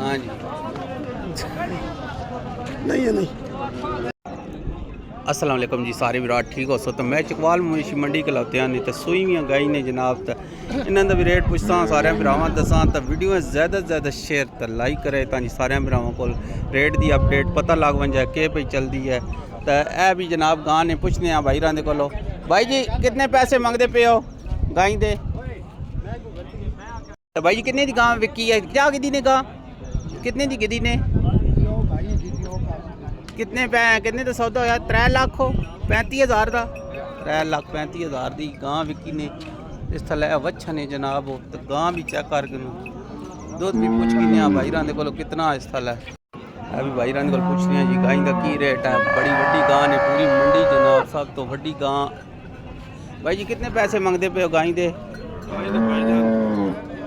ہاں جی نہیں ہے نہیں. السلام علیکم جی سارے وراٹ ٹھیک ہو سو تو میں چکوال مویشی منڈی کلاتے ہیں تو سوئی ہوئی گائی نے جناب تو انہوں کا بھی ریٹ پوچھتا ہوں سارے براواں دساں تو ویڈیو زیادہ سے زیادہ شیئر تو لائک کرے تاکہ سارے براواں کو ریٹ دی اپڈیٹ پتہ لگ ون جائے کہ پہ چلتی ہے. تو اے بھی جناب گاں نے پوچھنے ہیں بھائی راندے کولو بھائی جی کتنے پیسے منگتے پے ہو گائیں دے تو بھائی جی کتنے دی گاں وکی ہے کیا گدی نے گاں کتنے دی گدی نے کتنے تو سودا ہوا 3 لاکھ ہو 35,000 کا 3 لاکھ 35,000 کی گاں وکی نے. اس تھلے وچھا نے جناب تو گاں بھی چیک کر کے دودھ بھی پوچھ کے بھائی راندے کو کتنا اس تھلے ابھی بھائی راندے کو پوچھنے ہیں جی گائیں کا کی ریٹ ہے. بڑی وڈی گاں نے پوری منڈی جناب سب تو وڈی گاں. بھائی جی کتنے پیسے منگتے پے ہو گائیں دے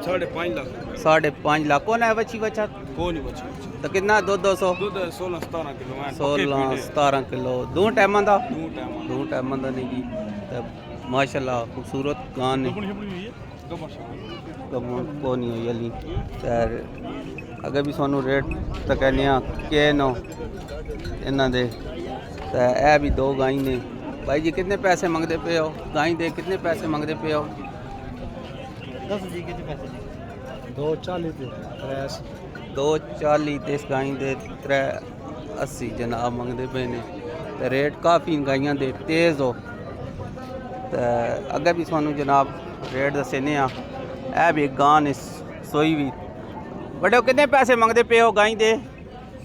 5.5 لاکھ 5.5 لاکھ کون ہے بچی بچا کون نہیں بچا تو کتنا 200 16-17 کلو 16-17 کلو دو ٹائموں کا دو ٹائموں کا نہیں جی. تو ماشاء اللہ خوبصورت گاں نے کو نہیں ہوئی علی اگر بھی سانوں ریٹ تو کہنے کہ نو انہاں دے تو اے بھی 2 گائیں نے. بھائی جی کتنے پیسے منگتے پے ہو گائیں دے کتنے پیسے منگتے پے ہو 240 اس گائیں دے 380 جناب منگتے پے نے. ریٹ کافی گائیاں دے تیز ہو تو اگر بھی سانوں جناب ریٹ دسنے اے بھی گاں نے سوئی بھی بڑے کتنے پیسے منگتے پے ہو گائیں دے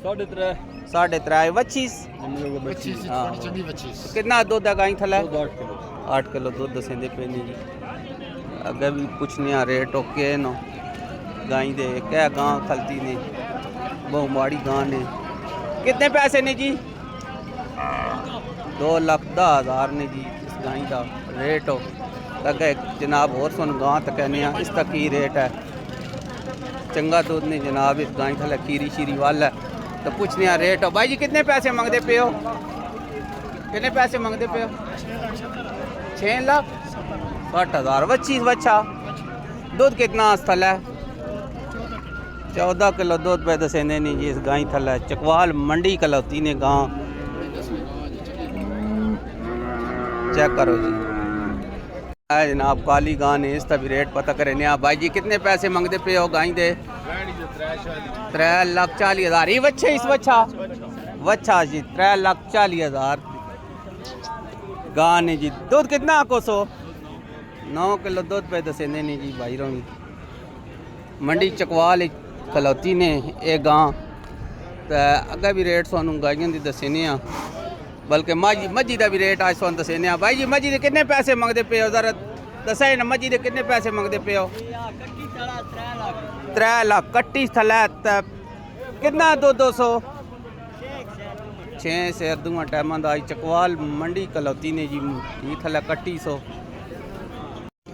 3.5 25 کتنا دودھ ہے گائیں تھلے 8 کلو دودھ دسیں پے نے جی. اگر بھی پوچھنے ریٹ اوکے نو گائیں دے کیا گاں کھلتی نے بہت ماڑی گاں نے. کتنے پیسے نے جی 2,10,000 نے جی اس گائیں کا ریٹ ہو. اگر جناب اور سن گاں تو کہنے اس کا کی ریٹ ہے چنگا دودھ نے جناب اس گائیں تھلے کیری شیری والا تو پوچھنے ریٹ ہو. بھائی جی کتنے پیسے منگتے پے ہو کتنے پیسے منگتے پے ہو 6,60,000 وچھی وچھا دودھ کتنا اس تھلے 14 کلو دودھ پہ دسیں نہیں جی اس گائیں تھلے. چکوال منڈی کلوتی نے گاں چیک کرو جی جناب کالی گاں نے اس کا بھی ریٹ پتہ کرے نیا. بھائی جی کتنے پیسے منگتے پے ہو گائیں دے 3,40,000 یہ وچھا اس وچھا جی 3,40,000 گاں نے جی. دودھ کتنا کو 9 کلو دودھ پہ دسیں نہیں جی بھائی رونی منڈی چکوال کھلوتی نے یہ گاں. تو اگر بھی ریٹ سانوں گائیاں دی دسنے بلکہ مجھی دا بھی ریٹ آج سانوں دسنے. بھائی جی مجھی دے کتنے پیسے منگتے پے ہو ذرا دسیں نا مجھی دے کتنے پیسے منگتے پے ہو 3 لاکھ کٹی تھلے کتنا 200 6 سے اردو ٹائموں کا چکوال منڈی کلوتی نے جی یہ تھلے کٹی 100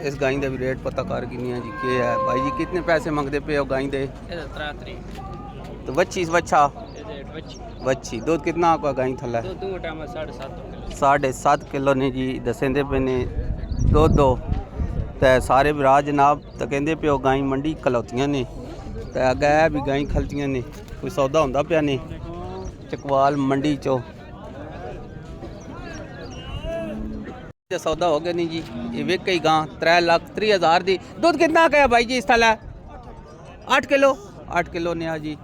اس گائیں دا بھی ریٹ پتہ کر گئی جی کہ ہے. بھائی جی کتنے پیسے منگتے پے ہو گائیں دے تو وچھی وچھا وچھی دودھ کتنا آپ کا گائیں تھلے 7.5 کلو نے جی دسیں پے نے دو تو سارے برا جناب تو کہندے پے ہو گائیں منڈی کھلوتیاں نے. تو اگر بھی گائیں کھلتیاں نے کوئی سودا ہوندہ پیا نے چکوال منڈی چو سودا ہو گیا نہیں جی یہ وک گئی گاں 3,30,000 دی. دودھ کتنا کیا بھائی جی اس تھلے 8 کلو نے جی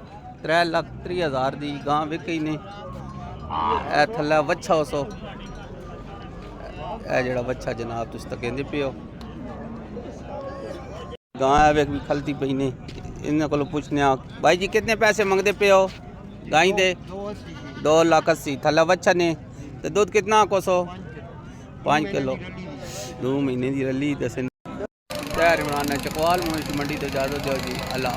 3,30,000 دی گاں وک گئی نے. اے تھلے وچھا ہو اے جڑا وچھا جناب تس تو کہندے پے ہو گاں ویک بھی کھلتی پئی نے. انہاں کولوں پوچھنے بھائی جی کتنے پیسے منگتے پے ہو گائیں دے 2,80,000 تھلے وچھا نے. تو دودھ کتنا کو 5 کلو 2 مہینے دی رلی دسیں. عمران چکوال منڈی تو اجازت دو جی اللہ.